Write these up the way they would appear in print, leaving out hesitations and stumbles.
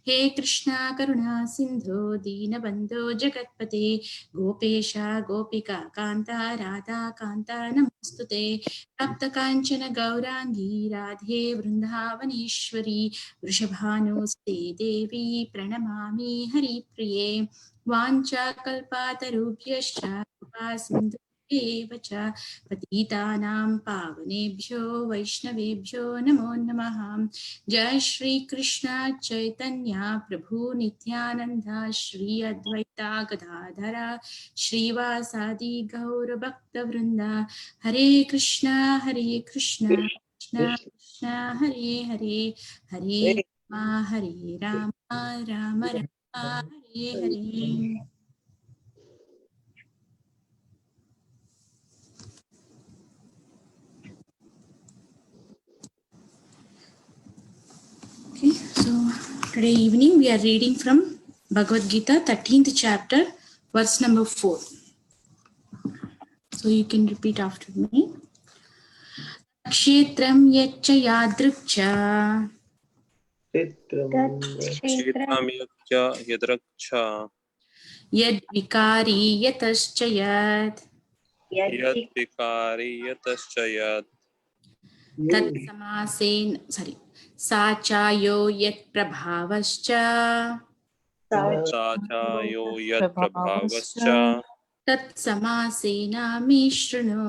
हे कृष्णा करुणा सिंधु दीनबंधो जगत्पते गोपेश गोपिका कांता राधा कांता नमस्तुते तप्त कांचन गौरांगी राधे वृंदावनेश्वरी वृषभानुस्ते देवी प्रणमामि हरिप्रिये वाञ्छाकल्पातरुभ्यश्च कृपा सिन्धुभ्येव च पतितानां पावनेभ्यो वैष्णवेभ्यो नमो नमः। जय श्री कृष्ण चैतन्य प्रभु नित्यानंद श्री अद्वैता गदाधर श्रीवासादि गौर भक्त वृंद। हरे कृष्णा कृष्ण कृष्ण हरे हरे, हरे Ram Ram Ram Hare Hare. Okay, so today evening we are reading from Bhagavad Gita 13th chapter verse number 4. So you can repeat after me. Kshetram yaccha yadrikcha yad vikari yatascha yad tat samasen sachayo yat prabhavascha tat samasena me shrunu.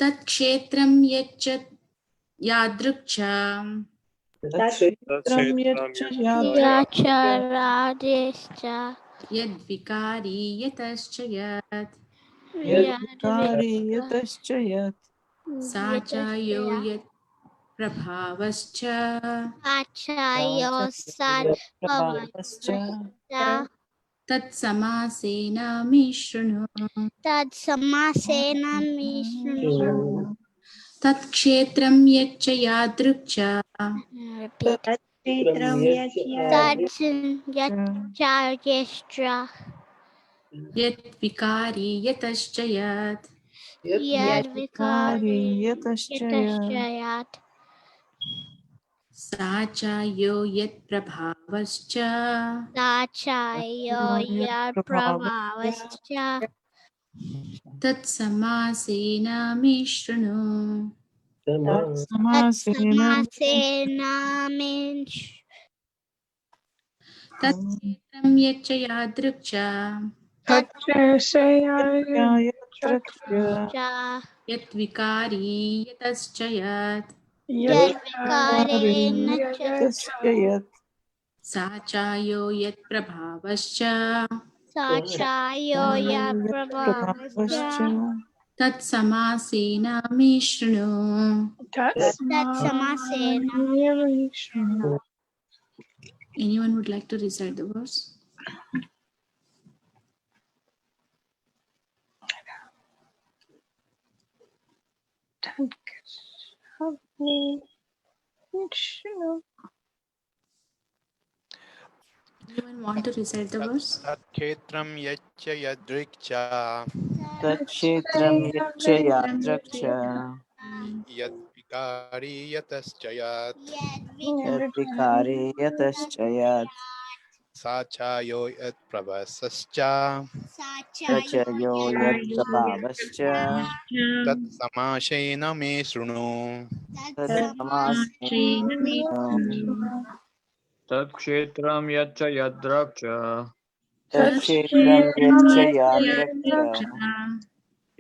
tat kshetram yaccha yadrikcha yad vikari yatascha yad sachayo yat prabhavascha tat samasena me shrunu. tat kshetram yaccha yadrikcha yat vikari yatascha yat sachayo yat prabhavascha tat samasena me shrunu. tat kshetram yaccha yadrikcha yat vikari yatascha yat sachayo yat prabhavascha tat samasena me shrunu. Anyone would like to recite the verse? Anyone want to recite the verse? Kshetram yaccha yadrikcha yad vikari yatascha yad sachayo yat prabhasascha tat samashena me shrunu. tat kshetram yaccha yadraksha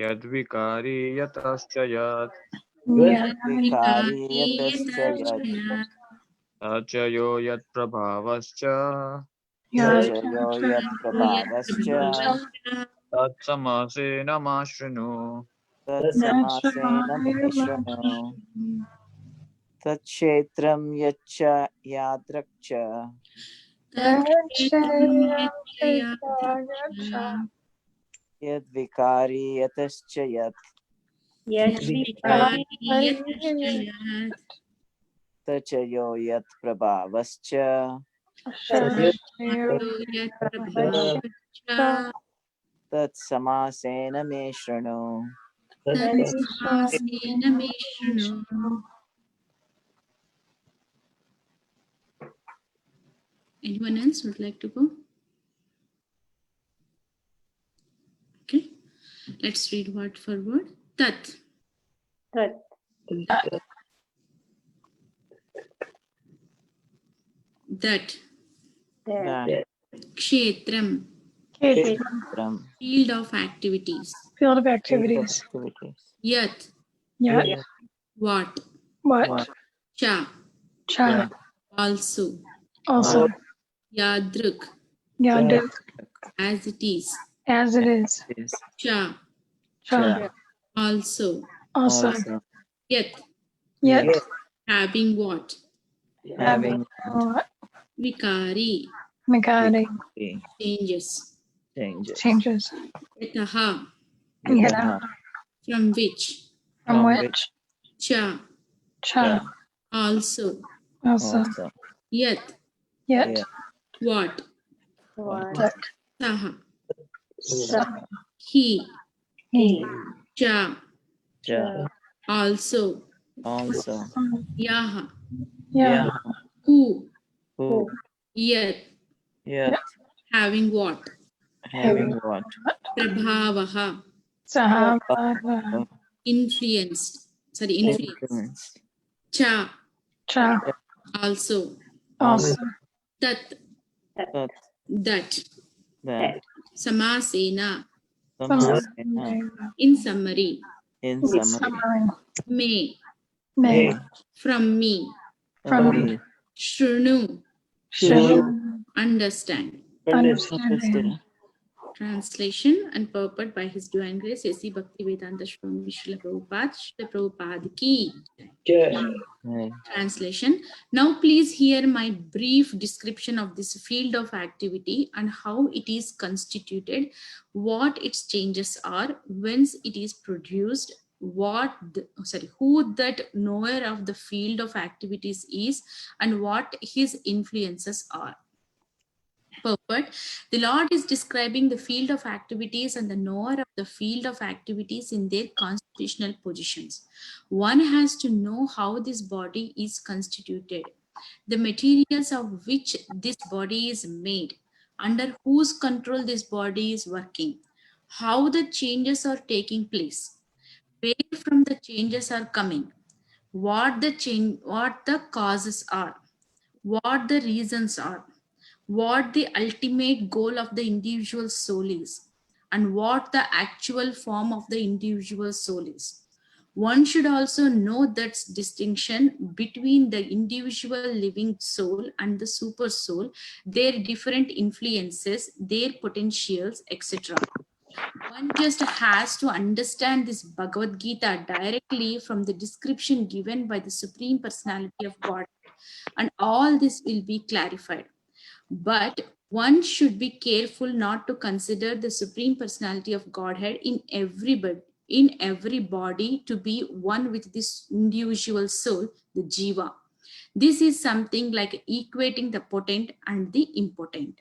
yadvikari yatascha yat sachayo yat prabhavascha tat samasena mashrinu. Tatshetram yacha yadraksha yadvikari yatascha yat tachayo yat prabhavascha tat samasena me shrunu. Anyone else would like to go? Okay, let's read word for word. Tat. That. That Kshetram. from Field of activities. Field of field of activities. activities. Yat. Yat. What. What? Cha. Cha. Also. Also. Yadruk. Yadu. As it is. As it is. Is Cha. Cha. Also. Also. also Yet. Yet. Having what. having Vikari. Mikari. the Changes. changes. Changes. Yataha. Yata. From which. From From which. Cha. Cha. Also. Also. Also Yet. Yet. yeah, What. What? Saha. Sa. He. He. Cha. ja, Also. also Yaha. Yeah. yeah, Who. who Yet. yet Having what. having what Prabhavaha. Sahava. Influenced. Sorry, influence. influence. Cha. Cha. Also. Also. Tat. That That. Samasena. Samasena In summary. in summary Summary. May. May. From me. From me Shrunu. Shunu. Understand. Understanding. Translation and purport by His Divine Grace A.C. Bhaktivedanta Swami Srila Prabhupada. Srila Prabhupada ki. Right. Translation. Now please hear my brief description of this field of activity and how it is constituted, what its changes are, whence it is produced, who that knower of the field of activities is, and what his influences are. Purport. The Lord is describing the field of activities and the knower of the field of activities in their constitutional positions. One has to know how this body is constituted, the materials of which this body is made, under whose control this body is working, how the changes are taking place, where from the changes are coming, what the causes are, what the reasons are, what the ultimate goal of the individual soul is, and what the actual form of the individual soul is. One should also know that distinction between the individual living soul and the super soul, their different influences, their potentials, etc. One just has to understand this Bhagavad Gita directly from the description given by the Supreme Personality of God, and all this will be clarified. But one should be careful not to consider the Supreme Personality of Godhead in every body to be one with this individual soul, the Jiva. This is something like equating the potent and the impotent.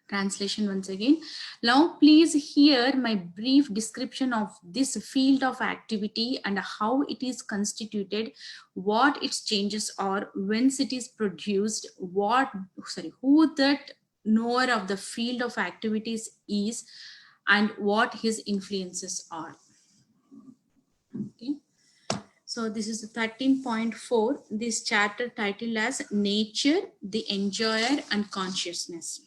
Translation once again. Now please hear my brief description of this field of activity and how it is constituted, what its changes are, whence it is produced, who that knower of the field of activities is, and what his influences are. Okay. So this is 13.4. This chapter titled as Nature, the Enjoyer and Consciousness.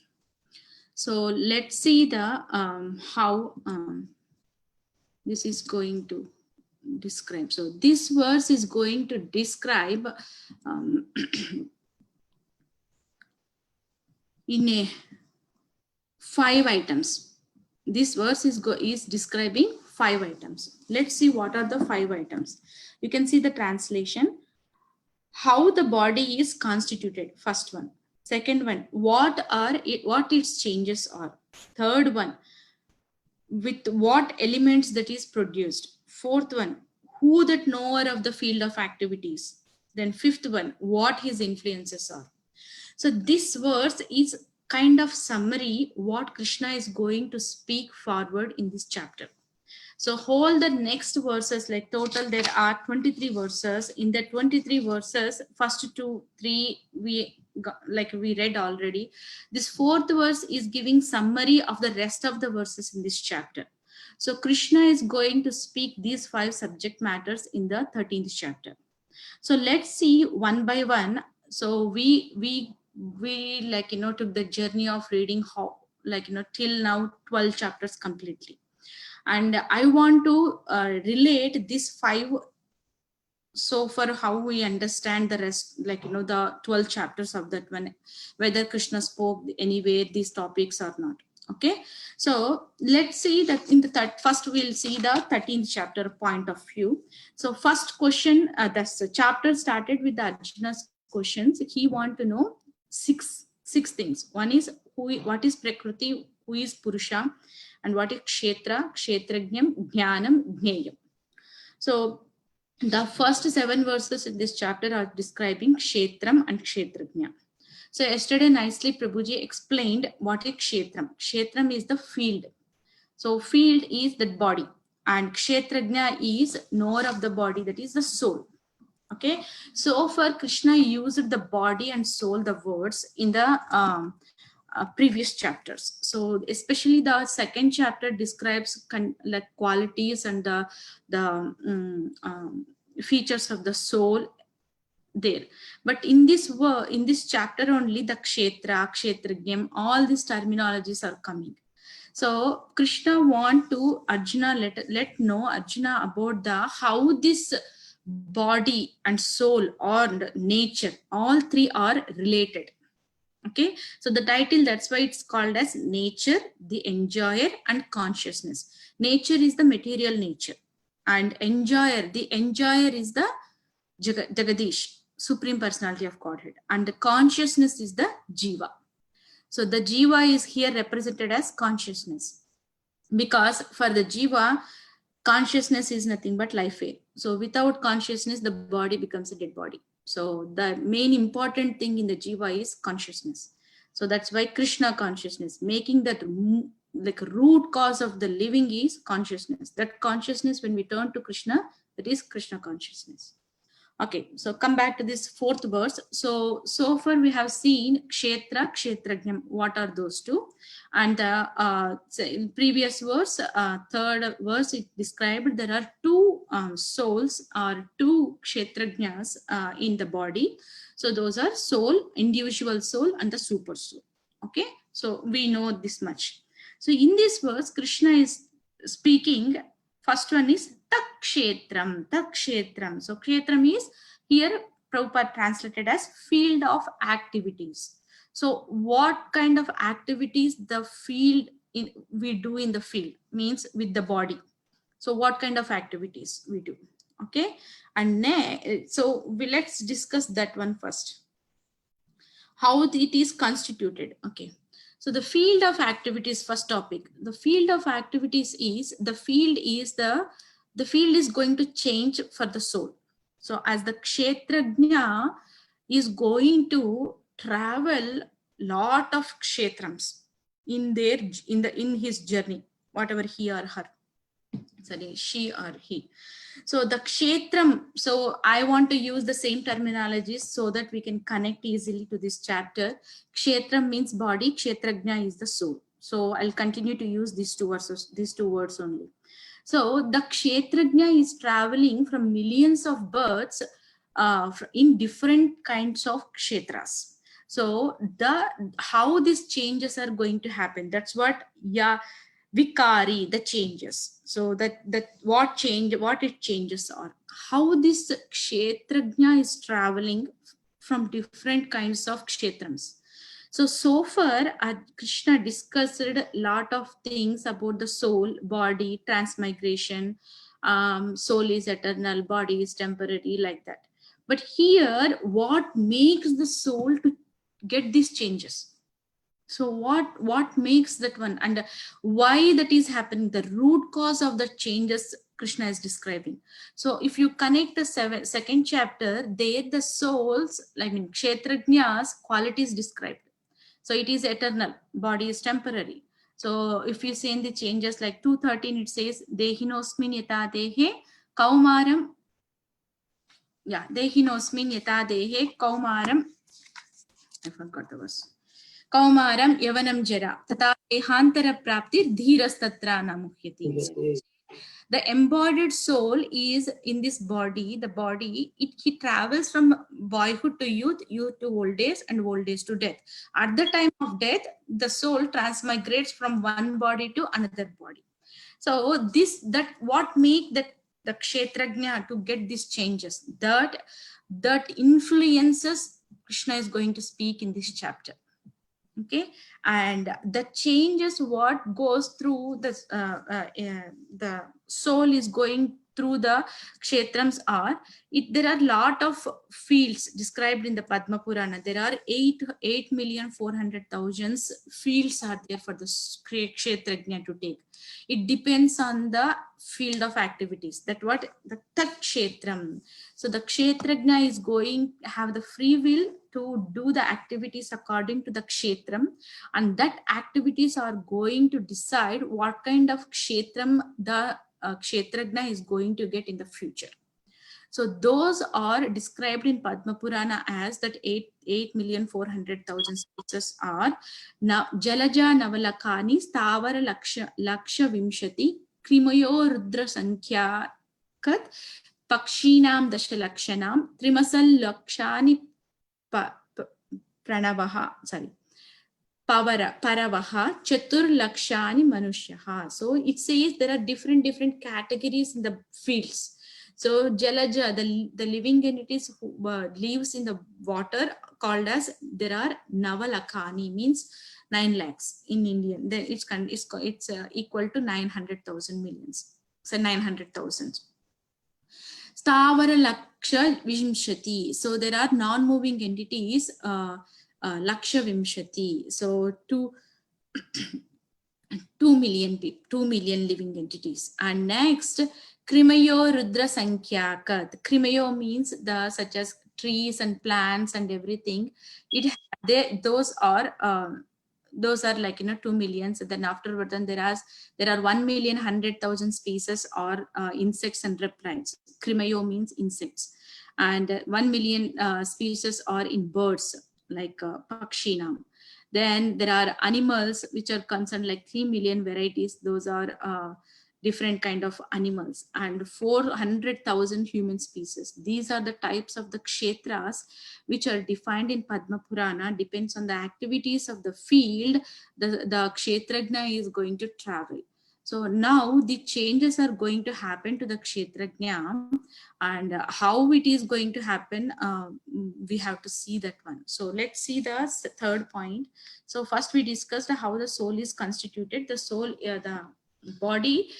So let's see the how this is going to describe. So this verse is going to describe in 5 items. This verse is describing 5 items. Let's see what are the 5 items. You can see the translation. How the body is constituted. First one. Second one, what its changes are. Third one, with what elements that is produced. Fourth one, who that knower of the field of activities. Then fifth one, what his influences are. So this verse is kind of summary what Krishna is going to speak forward in this chapter. So whole the next verses, like total there are 23 verses. In the 23 verses, first 2, 3, we like we read already. This fourth verse is giving summary of the rest of the verses in this chapter. So Krishna is going to speak these 5 subject matters in the 13th chapter. So let's see one by one. So we like, you know, took the journey of reading how, like, you know, till now 12 chapters completely. And I want to relate these 5 so for how we understand the rest, like, you know, the 12 chapters of that one, whether Krishna spoke anywhere these topics or not. Okay, so let's see that in the first we'll see the 13th chapter point of view. So first question, that's the chapter started with the Arjuna's questions. He want to know six things. One is what is Prakriti, who is Purusha, and what is Kshetra, Kshetrajnam, Jnanam, Jneyam. So the first 7 verses in this chapter are describing Kshetram and Kshetrajna. So yesterday nicely Prabhuji explained what is Kshetram. Kshetram is the field. So field is the body, and Kshetrajna is knower of the body, that is the soul. Okay, so for Krishna used the body and soul, the words in the previous chapters. So especially the second chapter describes like qualities and the features of the soul there. But in this chapter only, the Kshetra, Kshetrajnam, all these terminologies are coming. So Krishna want to Arjuna let know Arjuna about the how this body and soul or nature, all 3 are related. Okay, so the title, that's why it's called as nature, the enjoyer, and consciousness. Nature is the material nature, and the enjoyer is the Jagadish, Supreme Personality of Godhead, and the consciousness is the Jiva. So the Jiva is here represented as consciousness, because for the Jiva, consciousness is nothing but life air. So without consciousness, the body becomes a dead body. So the main important thing in the Jiva is consciousness. So that's why Krishna consciousness, making that like root cause of the living is consciousness. That consciousness, when we turn to Krishna, that is Krishna consciousness. Okay, so come back to this 4th verse. So far we have seen Kshetra, Kshetrajnam. What are those 2? And in previous verse, 3rd verse, it described there are 2 souls or 2 Kshetrajnas in the body. So those are soul, individual soul, and the super soul. Okay, so we know this much. So in this verse, Krishna is speaking. First one is Takshetram. So Kshetram is here Prabhupada translated as field of activities. So what kind of activities the field we do in the field, means with the body. So what kind of activities we do. Okay, and so let's discuss that one first. How it is constituted. Okay. So the field of activities, first topic. The field of activities is the field is going to change for the soul. So as the Kshetrajna is going to travel lot of kshetrams in his journey, whatever he or her, sorry, she or he. So the kshetram, so I want to use the same terminologies so that we can connect easily to this chapter. Kshetram means body, kshetrajna is the soul. So I'll continue to use these two words only. So the kshetrajna is traveling from millions of births in different kinds of kshetras. So how these changes are going to happen, that's what vikari, the changes. So that what it changes are how this kshetrajna is traveling from different kinds of kshetrams. So far Krishna discussed a lot of things about the soul, body, transmigration, soul is eternal, body is temporary, like that. But here what makes the soul to get these changes? So what makes that one, and why that is happening, the root cause of the changes Krishna is describing. So if you connect the second chapter, there the souls, kshetrajna's qualities described. So it is eternal, body is temporary. So if you see in the changes like 2:13, it says dehinosmin yata dehe kaumaram, dehinosmin yata dehe kaumaram I forgot the verse. Kaumaram yavanam jara tata dehantara praptir dhirastatra namuhyati. The embodied soul is in this body. The body, he travels from boyhood to youth, youth to old age, and old age to death. At the time of death, the soul transmigrates from one body to another body. So that what make that the kshetrajna to get these changes, that influences Krishna is going to speak in this chapter. Okay, and the changes what goes through this the soul is going through the kshetrams are there are lot of fields described in the Padma Purana. There are 8,400,000 fields are there for the kshetrajna to take. It depends on the field of activities, that what the tat kshetram. So the kshetrajna is going have the free will to do the activities according to the kshetram, and that activities are going to decide what kind of kshetram the kshetrajna is going to get in the future. So those are described in Padma Purana as that 8,400,000 spaces are now Jalaja Navalakani Stavara Laksha Vimshati Krimayo Rudra Sankhya Kat Pakshinam Dashalakshanam Trimasal Lakshani Pranavaha, sorry, Paravaha Chatur Lakshani Manushyaha. So it says there are different categories in the fields. So Jalaja, the living entities who lives in the water, called as, there are Navalakani, means 9 lakhs in Indian. Then it's equal to 900,000 millions. So 900,000. Stavara Laksha Vimshati. So there are non-moving entities, Laksha Vimshati. So 2 million people, 2 million living entities. And next, Krimayo Rudra Sankhyakat. Krimayo means the such as trees and plants and everything. Those are like 2 millions. Then afterward, then there are 1,100,000 species or insects and reptiles. Krimayo means insects, and 1 million species are in birds like Pakshinam. Then there are animals which are concerned like 3 million varieties. Those are different kind of animals, and 400,000 human species. These are the types of the kshetras which are defined in Padma Purana. Depends on the activities of the field, the kshetrajna is going to travel. So now the changes are going to happen to the kshetrajna, and how it is going to happen, we have to see that one. So let's see the third point. So first we discussed how the soul is constituted. The soul, the body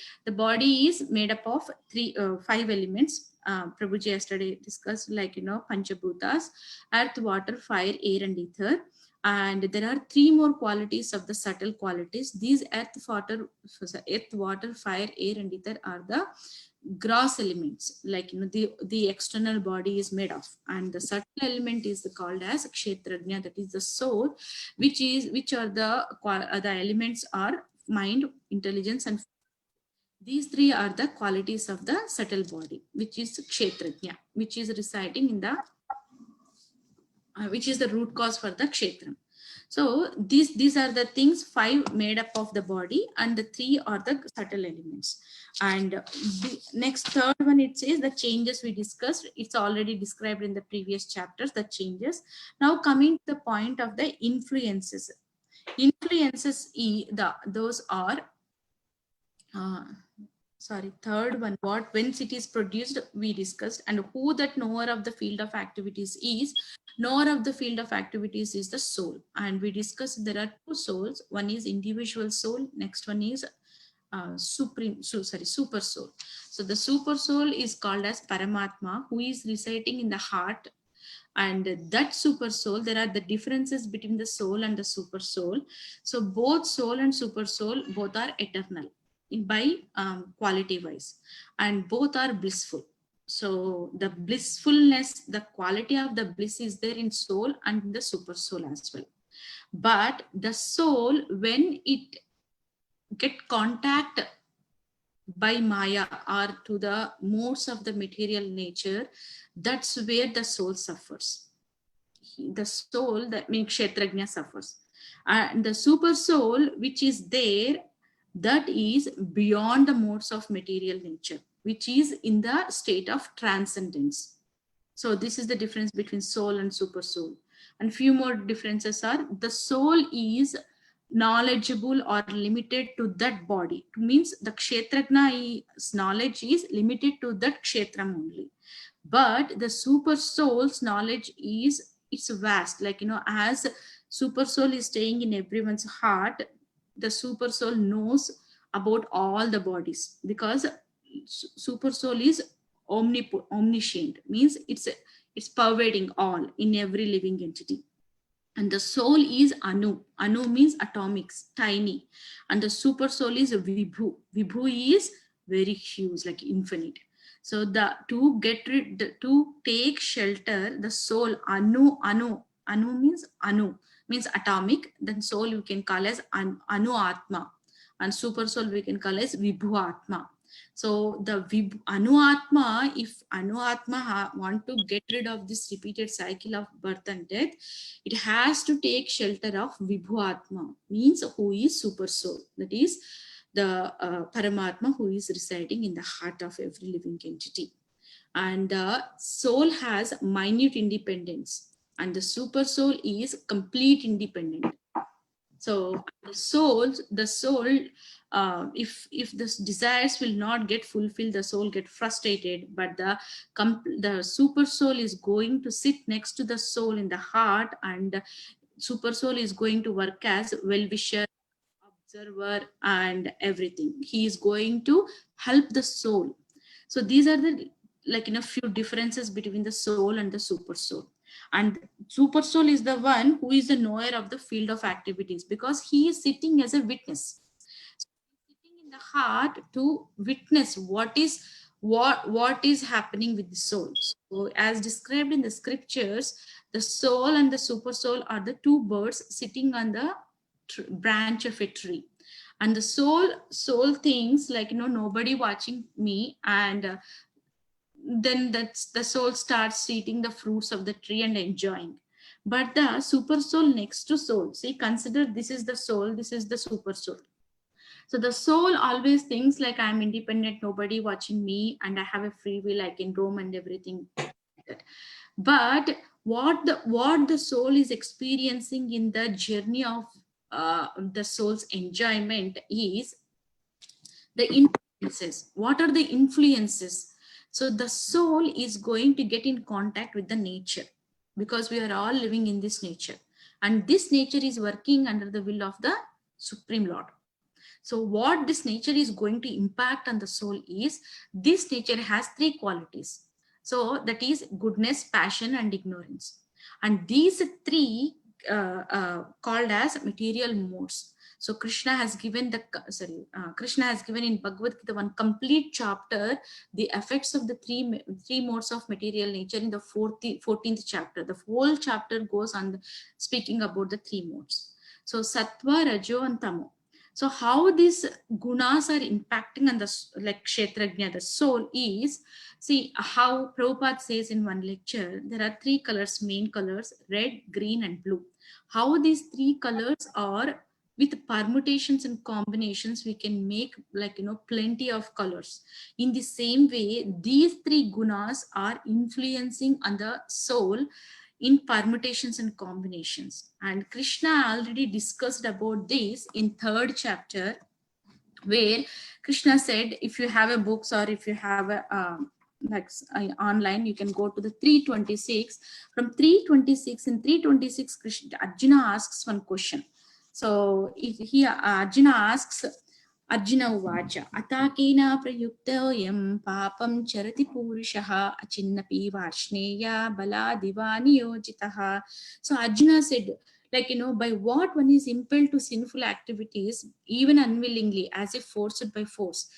is made up of 5 elements. Prabhuji yesterday discussed, like Panchabhutas: earth, water, fire, air, and ether. And there are 3 more qualities of the subtle qualities. These earth, water, fire, air, and ether are the gross elements, like the external body is made of, and the subtle element is called as kshetrajna, that is the soul, which are the elements are mind, intelligence, and these 3 are the qualities of the subtle body, which is kshetrajna, which is residing in the which is the root cause for the kshetram. So these are the things, 5 made up of the body, and the 3 are the subtle elements. And the next, third one, it says the changes we discussed. It's already described in the previous chapters, the changes. Now coming to the point of the influences. Influences, those are third one, whence it is produced, we discussed, and who that knower of the field of activities is. Knower of the field of activities is the soul, and we discussed there are 2 souls. One is individual soul, next one is super soul. So the super soul is called as Paramatma, who is residing in the heart. And that super soul, there are the differences between the soul and the super soul. So both soul and super soul, both are eternal by quality wise, and both are blissful. So the blissfulness, the quality of the bliss is there in soul and in the super soul as well. But the soul, when it get contact by Maya or to the modes of the material nature, that's where the soul suffers. the soul, that means Kshetrajna suffers. And the super soul, which is there, that is beyond the modes of material nature, which is in the state of transcendence. So this is the difference between soul and super soul. And few more differences are, the soul is knowledgeable or limited to that body. It means the Kshetrajna's knowledge is limited to that Kshetram only. But the super soul's knowledge is, it's vast. Like, as super soul is staying in everyone's heart, the super soul knows about all the bodies, because super soul is omniscient, means it's pervading all in every living entity. And the soul is anu. Anu means atomics, tiny. And the super soul is vibhu. Vibhu is very huge, like infinite. So to take shelter, the soul anu means atomic. Then soul you can call as anu atma, and super soul we can call as vibhu atma. So the anu atma, if anu atma want to get rid of this repeated cycle of birth and death, it has to take shelter of vibhu atma, means who is super soul. That is the Paramatma who is residing in the heart of every living entity. And the soul has minute independence, and the super soul is complete independent. So the soul, if the desires will not get fulfilled, the soul get frustrated. But the super soul is going to sit next to the soul in the heart, and super soul is going to work as well-wisher, observer, and everything. He is going to help the soul. So these are the few differences between the soul and the super soul. And super soul is the one who is the knower of the field of activities, because he is sitting as a witness. So he is sitting in the heart to witness what is happening with the soul. So as described in the scriptures, the soul and the super soul are the two birds sitting on the branch of a tree. And the soul thinks like, nobody watching me, and then the soul starts eating the fruits of the tree and enjoying. But the super soul next to soul, see, consider this is the soul, this is the super soul. So the soul always thinks like, I'm independent, nobody watching me, and I have a free will, I can roam and everything. But what the soul is experiencing in the journey of the soul's enjoyment is the influences. What are the influences? So the soul is going to get in contact with the nature, because we are all living in this nature, and this nature is working under the will of the Supreme Lord. So what this nature is going to impact on the soul is, this nature has three qualities. So that is goodness, passion, and ignorance. And these three called as material modes. So Krishna has given in Bhagavad Gita one complete chapter, the effects of the three modes of material nature, in the 14th chapter. The whole chapter goes on speaking about the three modes. So Sattva, Rajo, and Tamo. So how these gunas are impacting on the Kshetrajna, the soul, is, see how Prabhupada says in one lecture, there are three colors, main colors, red, green, and blue. How these three colors are, with permutations and combinations, we can make plenty of colors. In the same way, these three gunas are influencing on the soul in permutations and combinations. And Krishna already discussed about this in 3rd chapter, where Krishna said, if you have a books, or if you have a online, you can go to the 326. From 326, in 326, Arjuna asks one question. So Arjuna asks, Arjuna Uvacha, Atakena prayuktoyam papam charati purushaha achinnapi varshneya bala divani yojitaha. So Arjuna said, by what one is impelled to sinful activities, even unwillingly, as if forced by force,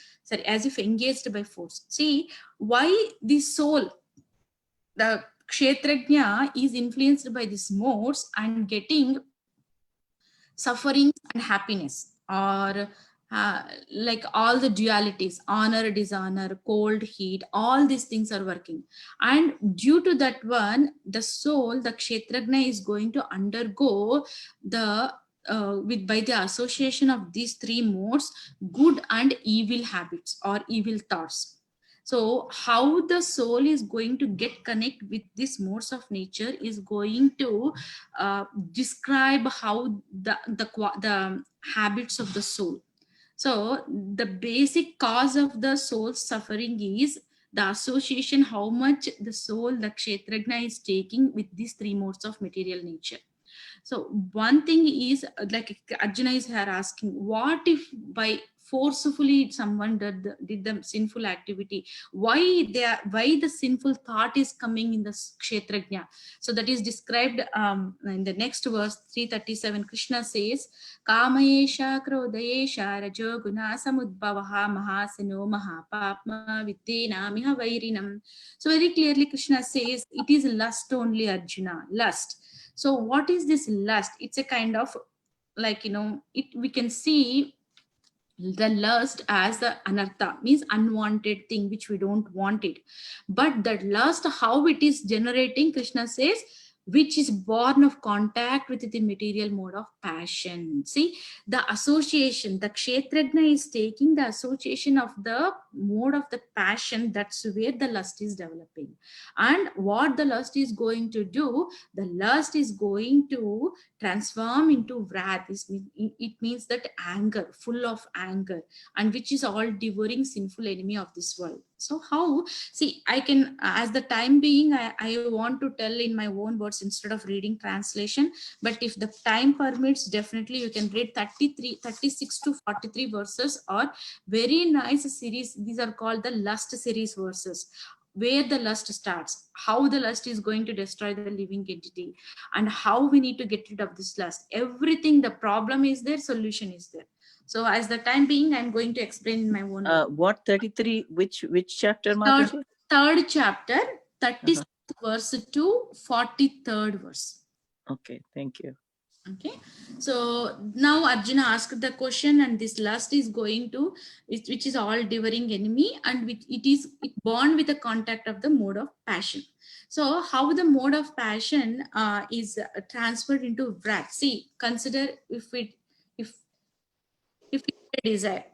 as if engaged by force. See, why the soul, the Kshetrajna, is influenced by these modes and getting suffering and happiness, or like all the dualities, honor, dishonor, cold, heat, all these things are working. And due to that one, the soul, the Kshetragna is going to undergo the with by the association of these three modes, good and evil habits or evil thoughts. So how the soul is going to get connect with these modes of nature is going to describe how the habits of the soul. So the basic cause of the soul's suffering is the association, how much the soul, the Kshetragna, is taking with these three modes of material nature. So one thing is like Arjuna is here asking, what if by forcefully someone did the sinful activity? Why the sinful thought is coming in the Kshetragna? So that is described in the next verse 337. Krishna says, Kamayesha Krodayesha Rajo Guna Samudbhavaha Mahasano Mahapapma Viddena Miha Vairinam. So very clearly Krishna says it is lust only, Arjuna, lust. So what is this lust? It's a kind of like, we can see the lust as the anartha, means unwanted thing which we don't want it. But that lust, how it is generating, Krishna says, which is born of contact with the material mode of passion. See, the association, the Kshetragna is taking the association of the mode of the passion. That's where the lust is developing. And what the lust is going to do, the lust is going to transform into wrath. It means that anger, full of anger, and which is all devouring sinful enemy of this world. So how, see, I can, as the time being, I want to tell in my own words instead of reading translation, but if the time permits, definitely you can read 36 to 43 verses, or very nice series. These are called the lust series verses, where the lust starts, how the lust is going to destroy the living entity, and how we need to get rid of this lust. Everything, the problem is there, solution is there. So as the time being, I'm going to explain in my own What 33? Which chapter, Mataji? third chapter, 36th verse to 43rd verse. Okay, thank you. Okay, so now Arjuna asked the question, and this lust is going to, which is all devouring enemy, and which it born with the contact of the mode of passion. So how the mode of passion is transferred into wrath. See, consider if it's a desire,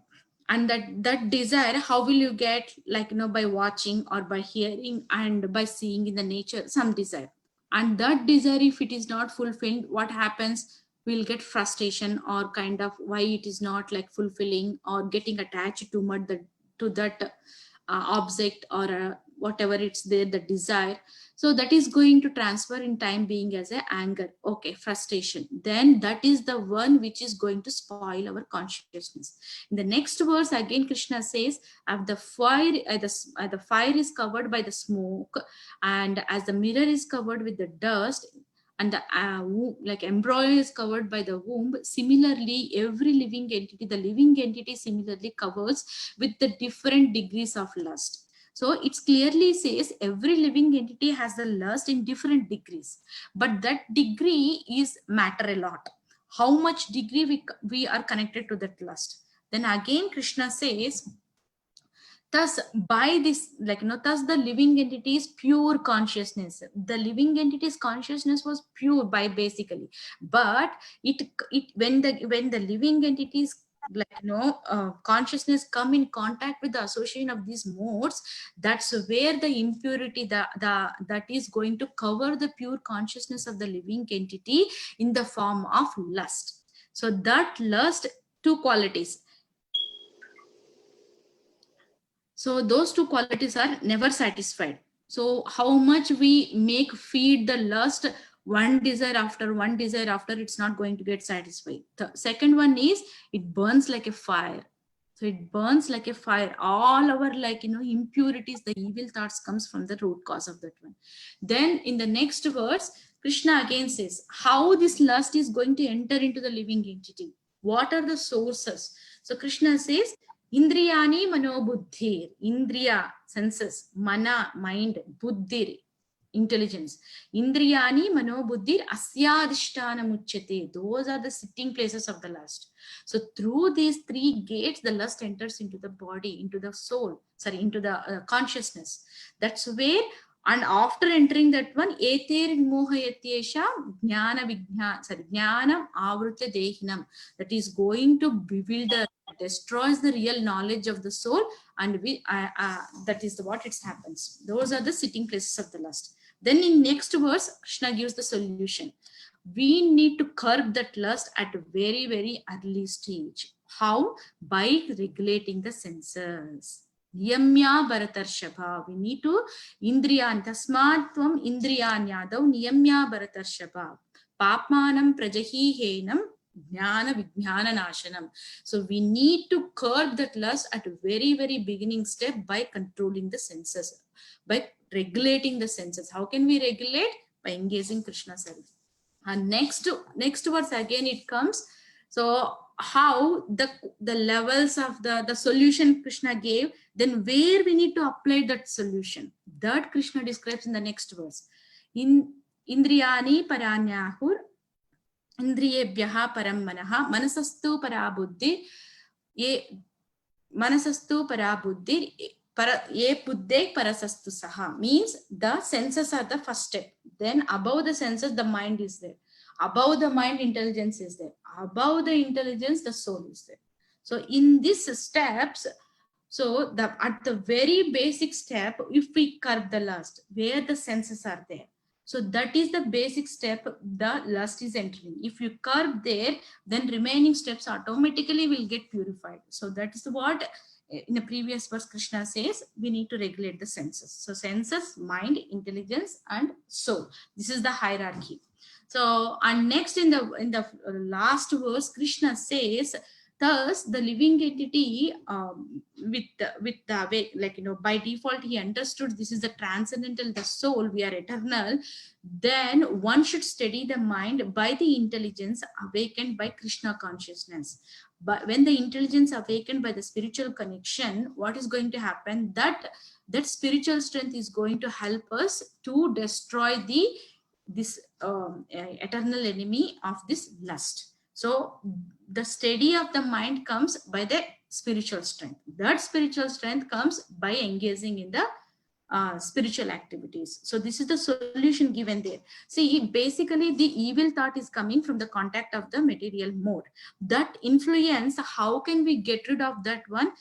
and that desire, how will you get, like, by watching or by hearing and by seeing in the nature some desire, and that desire, if it is not fulfilled, what happens? We'll get frustration, or kind of why it is not like fulfilling, or getting attached too much to that object, or whatever it's there, the desire. So that is going to transfer in time being as a anger, okay, frustration. Then that is the one which is going to spoil our consciousness. In the next verse again, Krishna says, as the fire is covered by the smoke, and as the mirror is covered with the dust, and the like embryo is covered by the womb, similarly every living entity, the living entity similarly covers with the different degrees of lust. So it clearly says every living entity has the lust in different degrees, but that degree is matter a lot. How much degree we are connected to that lust. Then again Krishna says, thus by this, like, thus the living entity is pure consciousness. The living entity's consciousness was pure by basically, but it when the living entities, like, consciousness come in contact with the association of these modes, that's where the impurity, that is going to cover the pure consciousness of the living entity in the form of lust. So that lust, two qualities. So those two qualities are never satisfied. So how much we feed the lust, one desire after, it's not going to get satisfied. The second one is, it burns like a fire. So it burns like a fire. All our, like, impurities, the evil thoughts comes from the root cause of that one. Then in the next verse, Krishna again says how this lust is going to enter into the living entity. What are the sources? So Krishna says, Indriyani mano buddhir. Indriya, senses, mana, mind, buddhir, intelligence. Indriyani manobuddhir asyadhishtanamuchyate. Those are the sitting places of the lust. So through these three gates, the lust enters into the body, into the soul, sorry, into the consciousness. That's where, and after entering that one, eter mohayatyesha jnana vigna, sorry, jnanam avrutya dehinam, that is going to bewilder, destroys the real knowledge of the soul, and that is what it happens. Those are the sitting places of the lust. Then in next verse, Krishna gives the solution. We need to curb that lust at a very, very early stage. How? By regulating the senses. Niyamya Bharatarshava. We need to Indriyan Tasmatvam Indriyanyadav Niyamya Bharatarshava. Papmanam Prajahi Henam Jnana Vijnana Nashanam. So we need to curb that lust at a very, very beginning step by controlling the senses, by regulating the senses. How can we regulate? By engaging Krishna service. And next verse again it comes. So how the levels of the solution Krishna gave, then where we need to apply that solution, that Krishna describes in the next verse. In Indriyani paranyahur Indriyebhyaha param manaha manasastu parabuddhi ye manasastu parabuddhi ye buddhe parasastu saha, means the senses are the first step. Then above the senses, the mind is there. Above the mind, intelligence is there. Above the intelligence, the soul is there. So in these steps, so at the very basic step, if we curb the lust, where the senses are there, so that is the basic step the lust is entering. If you curb there, then remaining steps automatically will get purified. So that is what in the previous verse Krishna says, we need to regulate the senses. So senses, mind, intelligence, and soul. This is the hierarchy. So, and next in the last verse, Krishna says, thus the living entity with the like, by default he understood this is the transcendental, the soul, we are eternal. Then one should steady the mind by the intelligence awakened by Krishna consciousness. But when the intelligence awakened by the spiritual connection, what is going to happen? That spiritual strength is going to help us to destroy this eternal enemy of this lust. So the steady of the mind comes by the spiritual strength. That spiritual strength comes by engaging in the spiritual activities. So this is the solution given there. See, basically the evil thought is coming from the contact of the material mode. That influence, how can we get rid of that one?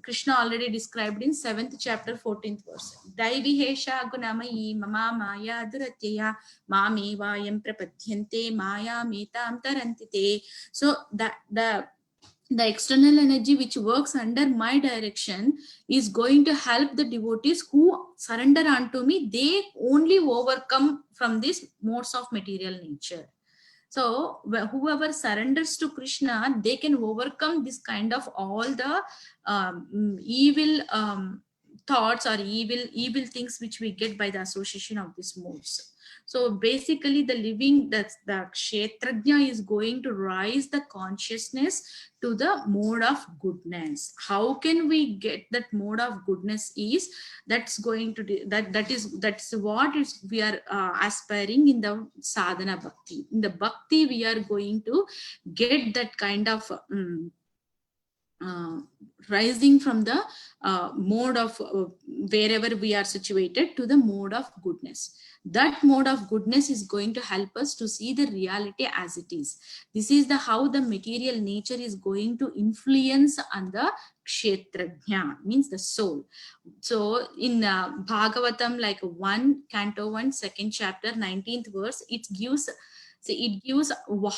Krishna already described in 7th chapter 14th verse. Daivihesha gunamayi mama maya duratya mami vayam prapadyante maya metam tarantite. So the external energy which works under my direction is going to help the devotees who surrender unto me. They only overcome from these modes of material nature. So whoever surrenders to Krishna, they can overcome this kind of all the evil thoughts or evil things which we get by the association of these modes. So basically the Kshetrajna is going to rise the consciousness to the mode of goodness. How can we get that mode of goodness? Is that's going to that's what is we are aspiring in the sadhana bhakti. In the bhakti we are going to get that kind of rising from the mode of wherever we are situated to the mode of goodness. That mode of goodness is going to help us to see the reality as it is. This is how the material nature is going to influence on the Kshetrajna, means the soul. So in Bhagavatam, like 1 canto 1 2nd chapter 19th verse, it gives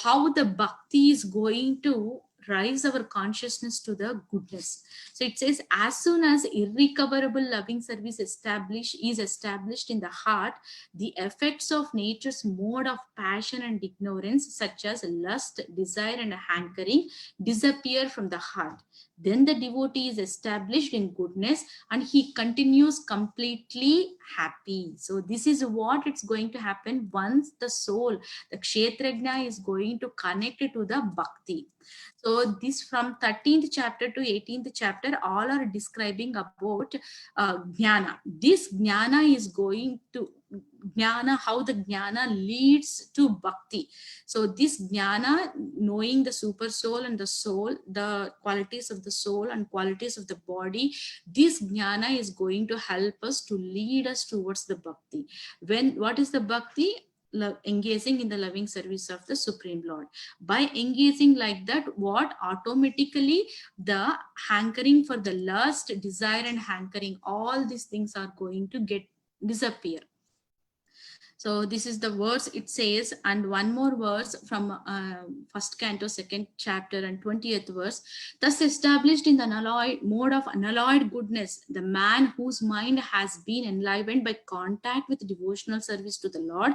how the bhakti is going to rise our consciousness to the goodness. So it says, as soon as irrecoverable loving service is established in the heart, the effects of nature's mode of passion and ignorance, such as lust, desire, and hankering, disappear from the heart. Then the devotee is established in goodness and he continues completely happy. So this is what it's going to happen once the soul, the Kshetrajna, is going to connect to the bhakti. So this from 13th chapter to 18th chapter, all are describing about jnana. This jnana is going to jnana, how the jnana leads to bhakti. So this jnana, knowing the super soul and the soul, the qualities of the soul and qualities of the body, this jnana is going to help us to lead us towards the bhakti. What is the bhakti? Engaging in the loving service of the Supreme Lord. By engaging like that, what automatically the hankering for the lust, desire and hankering, all these things are going to get disappear. So this is the verse it says, and one more verse from first canto, second chapter and 20th verse. Thus established in the unalloyed mode of unalloyed goodness, the man whose mind has been enlivened by contact with devotional service to the Lord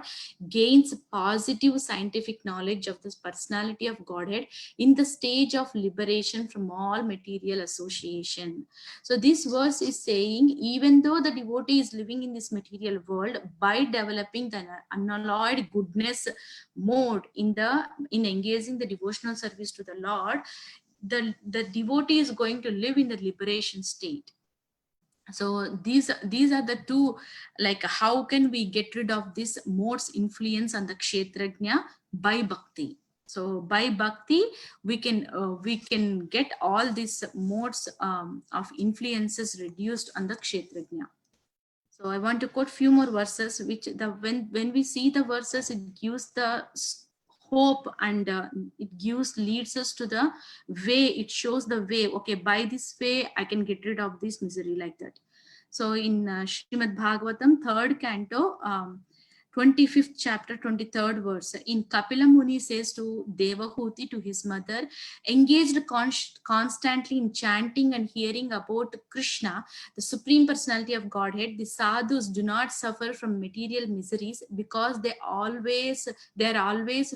gains positive scientific knowledge of the personality of Godhead in the stage of liberation from all material association. So this verse is saying, even though the devotee is living in this material world, by developing the unalloyed goodness mode in engaging the devotional service to the Lord, the devotee is going to live in the liberation state. So these are the two, like how can we get rid of this mode's influence on the kshetrajna? By bhakti. So by bhakti we can get all these modes of influences reduced on the kshetrajna. So I want to quote few more verses, which when we see the verses, it gives the hope and leads us to the way. It shows the way. Okay, by this way I can get rid of this misery, like that. So in Srimad Bhagavatam, 3rd canto, 25th chapter, 23rd verse, in Kapila Muni says to Devahuti, to his mother, engaged constantly in chanting and hearing about Krishna, the Supreme Personality of Godhead, the sadhus do not suffer from material miseries because they are always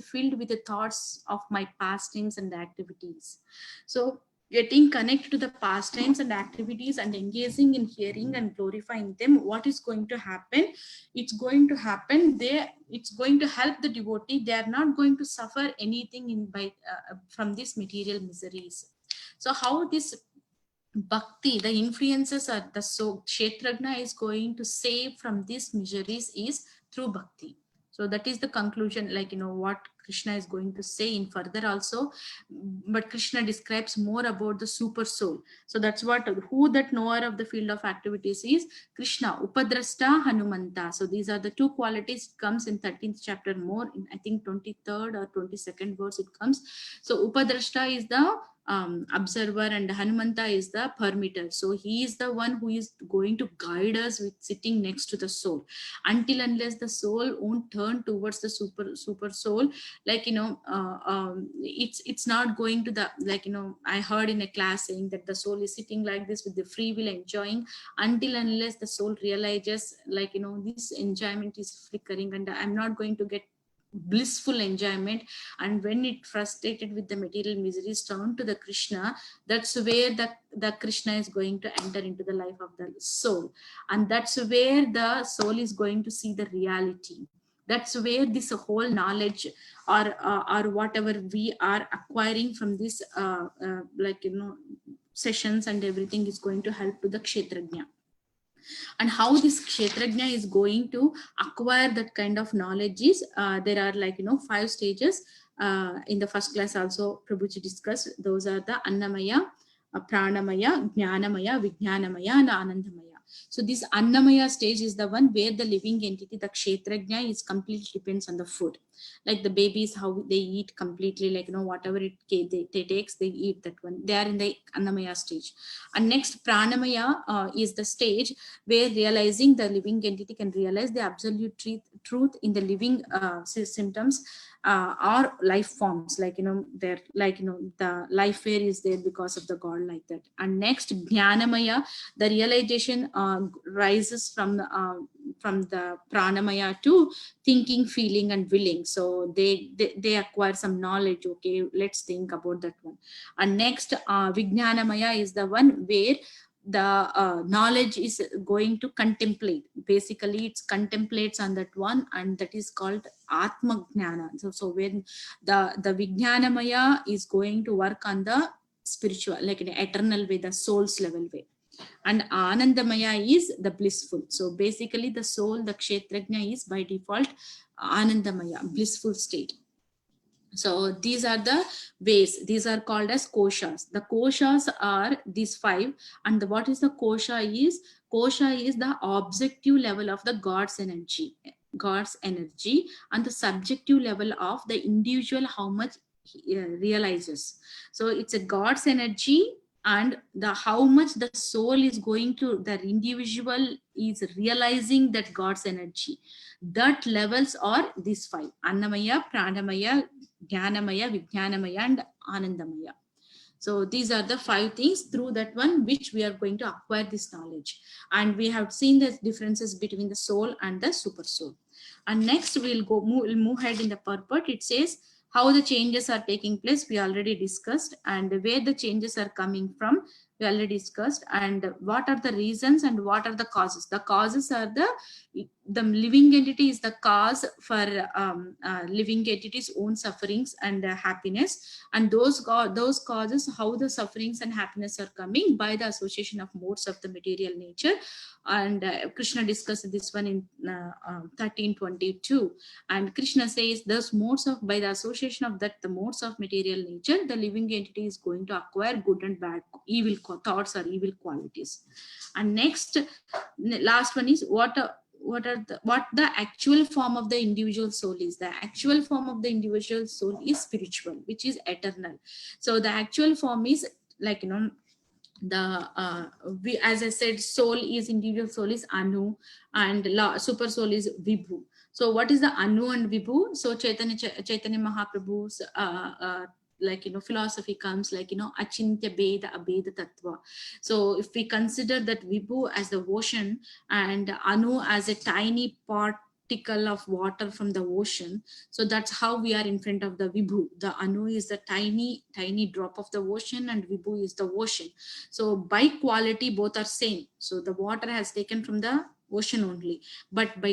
filled with the thoughts of my pastimes and activities. So getting connected to the pastimes and activities and engaging in hearing and glorifying them, what is going to happen? It's going to help the devotee. They are not going to suffer anything from these material miseries. So how this bhakti, the influences are kshetrajna is going to save from these miseries is through bhakti. So that is the conclusion, like, what Krishna is going to say in further also. But Krishna describes more about the super soul. So that's who that knower of the field of activities is? Krishna, Upadrashta, Hanumanta. So these are the two qualities. It comes in 13th chapter more, in I think 23rd or 22nd verse it comes. So Upadrashta is the observer and Hanumanta is the permitter. So he is the one who is going to guide us with sitting next to the soul. Until unless the soul won't turn towards the super soul, like, it's not going to the, like, I heard in a class saying that the soul is sitting like this with the free will enjoying, until unless the soul realizes, like, this enjoyment is flickering and I'm not going to get blissful enjoyment, and when it frustrated with the material miseries turn to the Krishna, that's where the Krishna is going to enter into the life of the soul, and that's where the soul is going to see the reality. That's where this whole knowledge or whatever we are acquiring from this sessions and everything is going to help to the kshetrajna. And how this kshetrajna is going to acquire that kind of knowledge is, there are 5 stages. In the first class also Prabhuji discussed. Those are the Annamaya, Pranamaya, Jnanamaya, Vijnanamaya and Anandamaya. So this Annamaya stage is the one where the living entity, the kshetrajna, is completely depends on the food. Like the babies, how they eat completely, like, whatever they takes, they eat that one. They are in the Annamaya stage. And next Pranamaya is the stage where realizing the living entity can realize the absolute truth in the living symptoms or life forms, like, they're like, the life where is there because of the God, like that. And next Jnanamaya, the realization rises from the Pranamaya to thinking, feeling and willing. So they acquire some knowledge. Okay, let's think about that one. And next Vijnanamaya is the one where the knowledge is going to contemplate. Basically it contemplates on that one, and that is called Atma Jnana. So when the Vijnanamaya is going to work on the spiritual, like an eternal way, the soul's level way. and Anandamaya is the blissful. So basically the soul, the Kshetrajna, is by default Anandamaya, blissful state. So these are the ways. These are called as koshas. The koshas are these 5. And what is the kosha is? Kosha is the objective level of the God's energy. God's energy, and the subjective level of the individual, how much he realizes. So it's a God's energy, and the how much the soul is going to, the individual is realizing that God's energy. That levels are these 5: Annamaya, Pranamaya, Jnanamaya, Vijnanamaya, and Anandamaya. So these are the 5 things through that one which we are going to acquire this knowledge. And we have seen the differences between the soul and the super soul. And next we'll move ahead in the purport. It says how the changes are taking place. We already discussed, and where the changes are coming from. We already discussed, and what are the reasons and what are the causes. The causes are the living entity is the cause for living entity's own sufferings and happiness, and those causes, how the sufferings and happiness are coming by the association of modes of the material nature. And Krishna discussed this one in 13:22, and Krishna says those modes of, by the association of that, the modes of material nature, the living entity is going to acquire good and bad, evil thoughts or evil qualities. And next, last one is what the actual form of the individual soul is. The actual form of the individual soul is spiritual, which is eternal. So the actual form is like, the as I said, soul is, individual soul is Anu, and super soul is Vibhu. So what is the Anu and Vibhu? So Chaitanya Mahaprabhu's philosophy comes like, Achintya Beda Abeda Tattva. So if we consider that Vibhu as the ocean and Anu as a tiny particle of water from the ocean, so that's how we are in front of the Vibhu. The Anu is the tiny drop of the ocean, and Vibhu is the ocean. So by quality both are same. So the water has taken from the ocean only, but by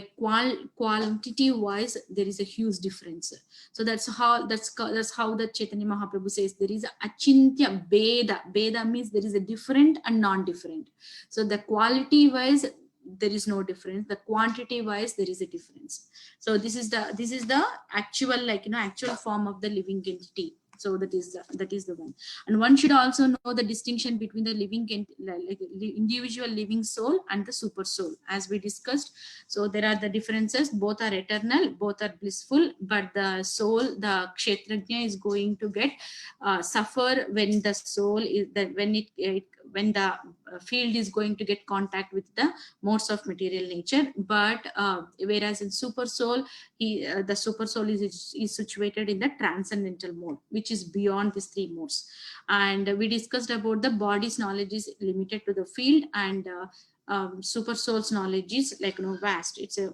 quantity wise there is a huge difference. So that's how the Chaitanya Mahaprabhu says there is a Achintya Beda. Beda means there is a different and non-different. So the quality wise there is no difference, the quantity wise there is a difference. So this is the actual actual form of the living entity. So that is the one. And one should also know the distinction between the living individual living soul and the super soul, as we discussed. So there are the differences. Both are eternal, both are blissful, but the soul, the Kshetrajna, is going to get suffer when the soul is when the field is going to get contact with the modes of material nature. But whereas in super soul, the super soul is situated in the transcendental mode, which is beyond these 3 modes. And we discussed about the body's knowledge is limited to the field, and super soul's knowledge is vast. It's a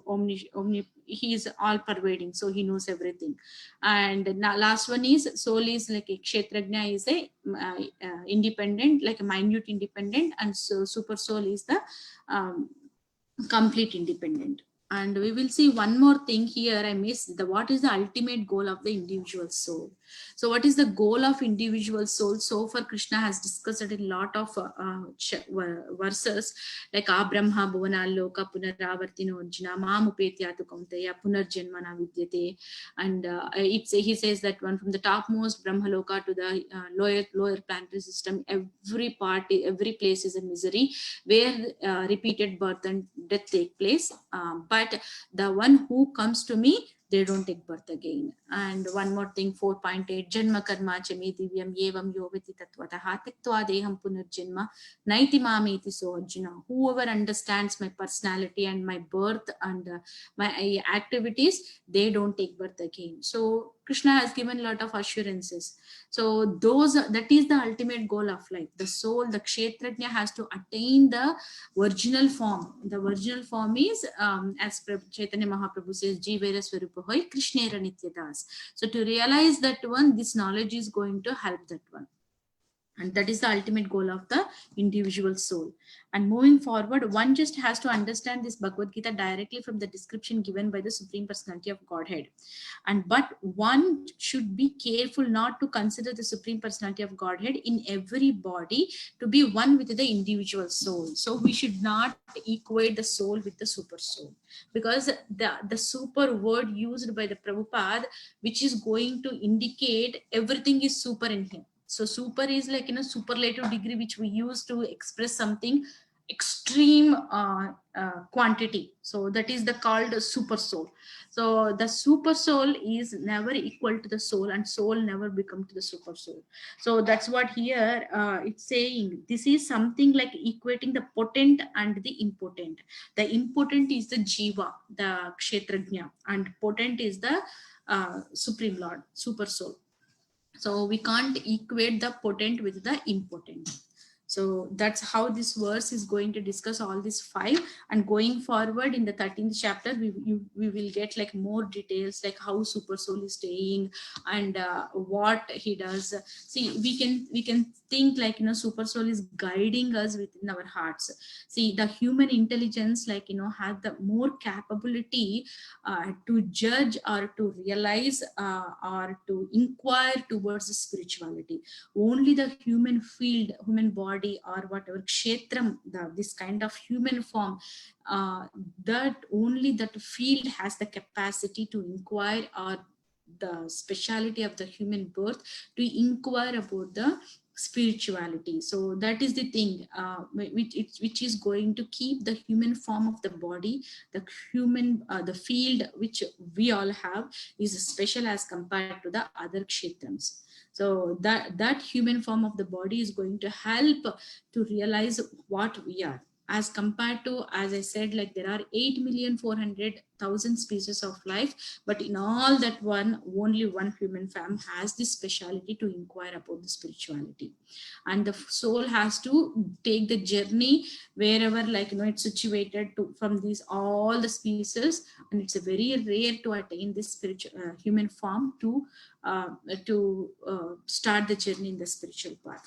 he is all pervading, so he knows everything. And now last one is soul is like a Kshetrajna is a independent, like a minute independent, and so super soul is the complete independent. And we will see one more thing here. I missed what is the ultimate goal of the individual soul. So what is the goal of individual soul? So far Krishna has discussed it in a lot of verses, like Abrahma Bhuvana Loka Punaravartino Arjuna Mamupetyatu Kaunteya Punarjanmana Vidyate. And he says that one from the topmost Brahmaloka to the lower planetary system, every place is a misery where repeated birth and death take place. But the one who comes to me, they don't take birth again. And one more thing, 4.8, Janma karma chami divyam yevam yovati tatvataha tektva deham punarjanma naiti mamiti so Arjuna. Whoever understands my personality and my birth and my activities, they don't take birth again. So Krishna has given a lot of assurances. So that is the ultimate goal of life. The soul, the Kshetrajna, has to attain the original form. The original form is, as Chaitanya Mahaprabhu says, Jivera Swarupahoy Krishnera Nityadas. So to realize that one, this knowledge is going to help that one. And that is the ultimate goal of the individual soul. And moving forward, one just has to understand this Bhagavad Gita directly from the description given by the Supreme Personality of Godhead. And but one should be careful not to consider the Supreme Personality of Godhead in every body to be one with the individual soul. So we should not equate the soul with the super soul, because the super word used by the Prabhupada, which is going to indicate everything is super in him. So super is like in a superlative degree which we use to express something extreme quantity. So that is the called super soul. So the super soul is never equal to the soul, and soul never become to the super soul. So that's what here it's saying. This is something like equating the potent and the impotent. The impotent is the jiva, the kshetrajna, and potent is the supreme lord, super soul. So we can't equate the potent with the impotent. So that's how this verse is going to discuss all these 5. And going forward in the 13th chapter, we will get like more details, like how super soul is staying and what he does. See, we can think like, you know, super soul is guiding us within our hearts. See, the human intelligence, like, you know, has the more capability to judge or to realize or to inquire towards spirituality. Only the human field, human body, or whatever kshetram, this kind of human form, that only that field has the capacity to inquire, or the speciality of the human birth to inquire about the spirituality. So that is the thing which is going to keep the human form of the body, the human the field which we all have is special as compared to the other kshetrams. So that human form of the body is going to help to realize what we are, as compared to, as I said, like there are 8,400,000 species of life, but in all that one, only one human form has this speciality to inquire about the spirituality. And the soul has to take the journey wherever, like, you know, it's situated to from these all the species, and it's a very rare to attain this spiritual human form to start the journey in the spiritual path.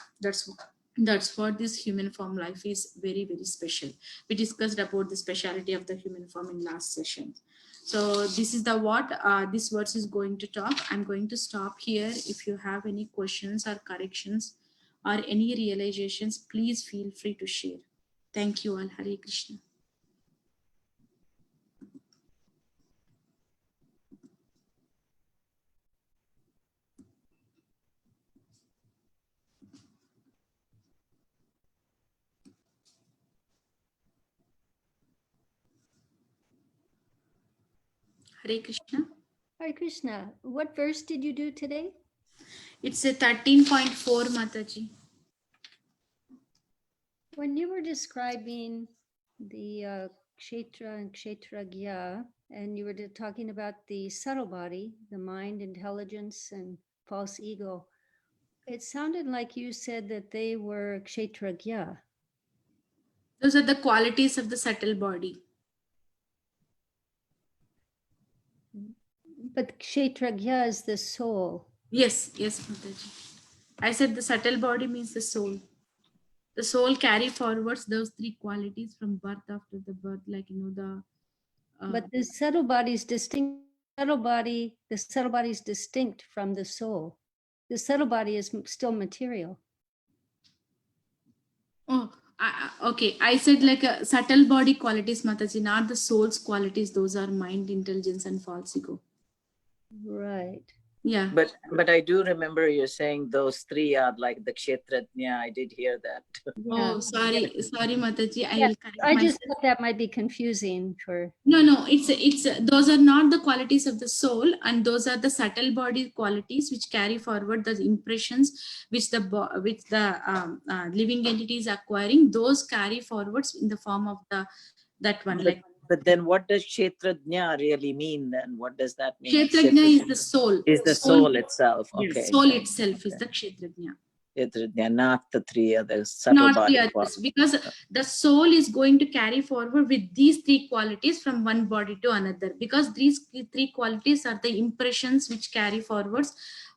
That's what this human form life is very, very special. We discussed about the speciality of the human form in last session. So this is the what this verse is going to talk. I'm going to stop here. If you have any questions or corrections or any realizations, please feel free to share. Thank you all. Hare Krishna. Hare Krishna. Hare Krishna. What verse did you do today? It's a 13.4, Mataji. When you were describing the kshetra and kshetragya, and you were talking about the subtle body, the mind, intelligence, and false ego, it sounded like you said that they were kshetragya. Those are the qualities of the subtle body. But kshetragya is the soul. Yes, Mataji. I said the subtle body means the soul. The soul carry forwards those 3 qualities from birth after the birth, like, you know, the. But the subtle body is distinct. The subtle body is distinct from the soul. The subtle body is still material. Oh, okay. I said like a subtle body qualities, Mataji, not the soul's qualities. Those are mind, intelligence, and false ego. Right. Yeah. But I do remember you saying those 3 are like the kshetrajna. I did hear that. Oh, sorry, Mataji. I Yeah, will correct I myself. just thought that might be confusing for. No. It's those are not the qualities of the soul, and those are the subtle body qualities which carry forward the impressions which the living entity is acquiring. Those carry forwards in the form of that one. But then what does kshetrajna really mean then? What does that mean? Kshetrajna is the soul. Is the soul itself. Yes, Okay. soul itself is the Kshetrajna. Kshetrajna, not the 3 other subtle Not body. the others, because the soul is going to carry forward with these 3 qualities from one body to another, because these 3 qualities are the impressions which carry forwards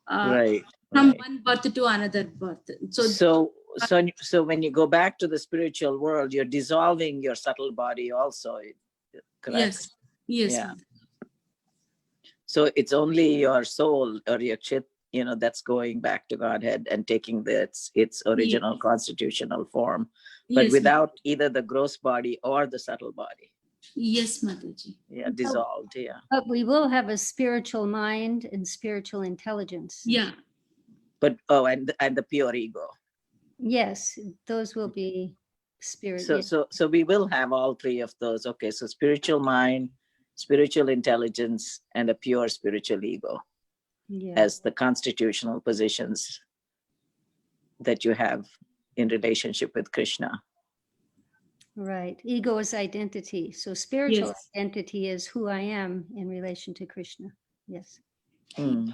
Right. from right. one birth to another birth. So when you go back to the spiritual world, you're dissolving your subtle body also, correct? yes, yes, Yeah. So it's only your soul or your chit, that's going back to Godhead and taking its original constitutional form, but yes, without either the gross body or the subtle body. yes, Mataji. Yeah, dissolved. Yeah. But we will have a spiritual mind and spiritual intelligence. Yeah, But and the pure ego. Yes, those will be spirit. So yeah. so we will have all three of those. Okay, so spiritual mind, spiritual intelligence, and a pure spiritual ego Yeah. as the constitutional positions that you have in relationship with Krishna. Right. Ego is identity. So spiritual yes, identity is who I am in relation to Krishna. Yes. Hmm.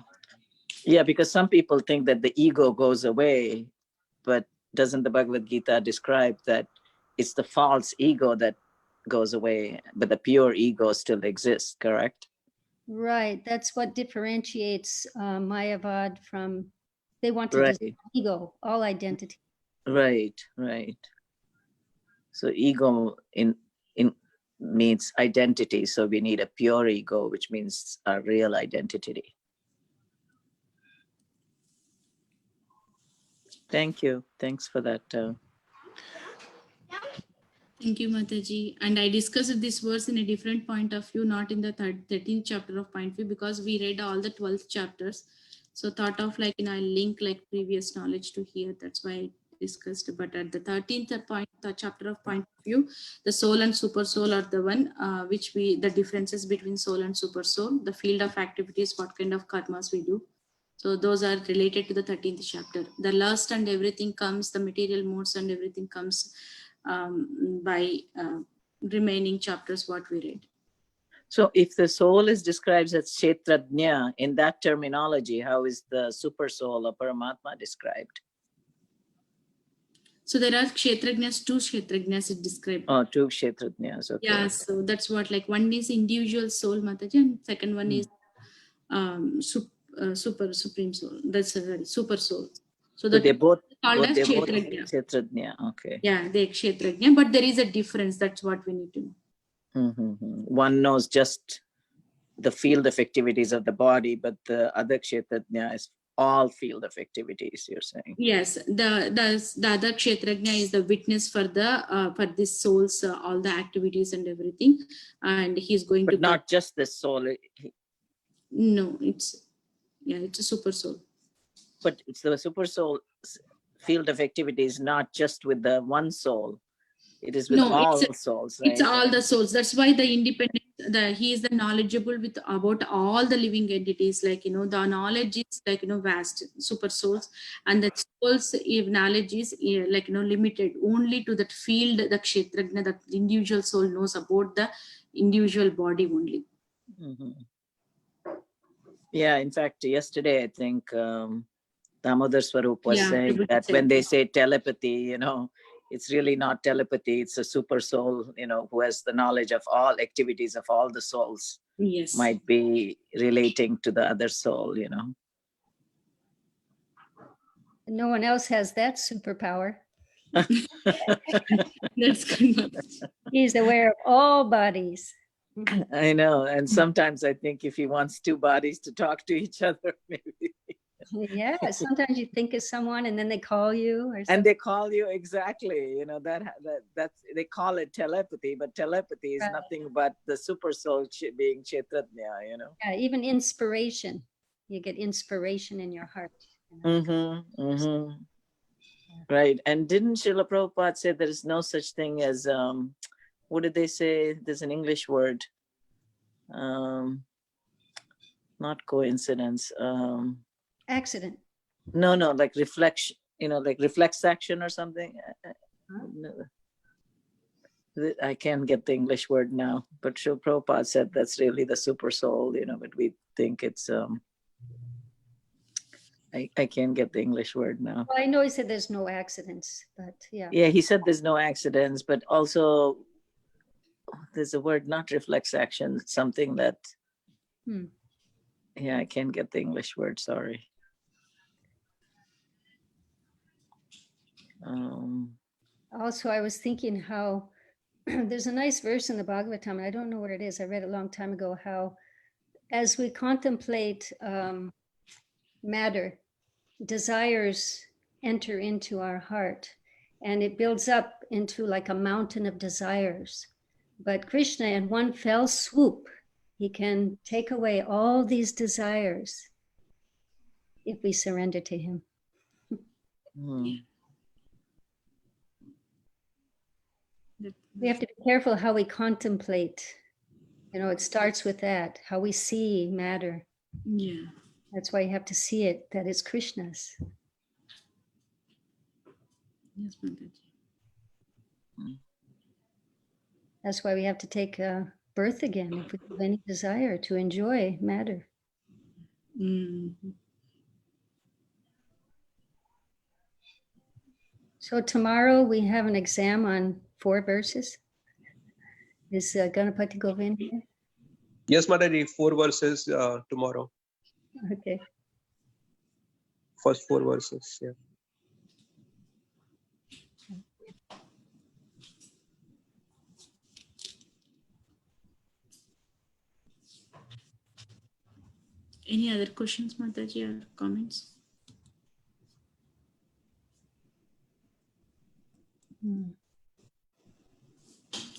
Yeah, because some people think that the ego goes away, but doesn't the Bhagavad Gita describe that it's the false ego that goes away, but the pure ego still exists, correct? Right. That's what differentiates Mayavad from, they want to Right, dissolve ego, all identity. right, right. So ego in means identity. So we need a pure ego, which means a real identity. Thank you. Thanks for that. thank you, Mataji. And I discussed this verse in a different point of view, not in the 13th chapter of point of view, because we read all the 12th chapters. So thought of like, I link like previous knowledge to here. That's why I discussed. But at the 13th point, the chapter of point of view, the soul and super soul are the one the differences between soul and super soul, the field of activities, what kind of karmas we do. So those are related to the 13th chapter. The lust and everything comes, the material modes and everything comes by remaining chapters what we read. So if the soul is described as Kshetrajna, in that terminology, how is the super soul or Paramatma described? So there are kshetrajnas, two kshetrajnas it described. Oh, two Kshetrajnas, okay. Yeah, so that's what, like, one is individual soul, Mataji, and second one is supreme soul. That's super soul. So So that they're both called as they're both kshetrajna. Kshetrajna, okay. Yeah, they kshetrajna, but there is a difference. That's what we need to know. One knows just the field of activities of the body, but the other Kshetrajna is all field of activities, you're saying. Yes, the other kshetrajna is the witness for this soul's all the activities and everything, and he's going But to not just the soul, no, it's a super soul. but it's the super soul field of activities, not just with the one soul. It is with No, all souls, right? it's all the souls. That's why the independent, he is the knowledgeable with about all the living entities. Like, the knowledge is like, vast, super souls, and the souls, if knowledge is like, limited only to that field, the kshetrajna, the individual soul knows about the individual body only. Yeah, in fact, yesterday, I think Damodar Swarup was saying Prabhuji that said when they that. say telepathy, it's really not telepathy. It's a super soul, who has the knowledge of all activities of all the souls. Yes. Might be relating to the other soul, No one else has that superpower. That's good. He's aware of all bodies. I know. And sometimes I think if he wants two bodies to talk to each other, maybe. Yeah, sometimes you think of someone and then they call you or something. And they call you, exactly, that's, they call it telepathy, but telepathy is Right. nothing but the super soul being Kshetrajna, Yeah, even inspiration. You get inspiration in your heart. Right. And didn't Srila Prabhupada say there is no such thing as, what did they say? There's an English word. Not coincidence. Accident. No, like reflection, like reflex action or something. No. I can't get the English word now, but Srila Prabhupada said that's really the super soul, but we think it's, I can't get the English word now. Well, I know he said there's no accidents, but yeah. Yeah, he said there's no accidents, but also there's a word, not reflex action, something that, yeah, I can't get the English word, sorry. Also, I was thinking how there's a nice verse in the Bhagavatam, and I don't know what it is. I read it a long time ago, how as we contemplate matter, desires enter into our heart and it builds up into like a mountain of desires. But Krishna, in one fell swoop, he can take away all these desires if we surrender to him. We have to be careful how we contemplate. You know, it starts with that, how we see matter. Yeah. That's why you have to see it, that it's Krishna's. Yes, Mataji. That's why we have to take birth again if we have any desire to enjoy matter. So tomorrow we have an exam on 4 verses. Is Ganapati Govind here? Yes, Mataji, 4 verses tomorrow. Okay. First 4 verses, yeah. Any other questions, Mataji, or comments?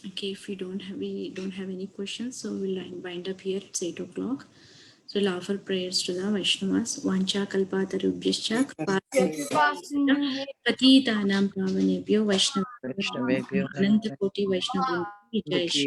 Okay, if we don't have any questions, so we'll wind up here. It's 8 o'clock. So we'll offer prayers to the Vaishnavas. Vancha kalpatarubhyascha patitanam pavanebhyo Vaishnavabhyo Ananta Koti Vaishnava Jai Shri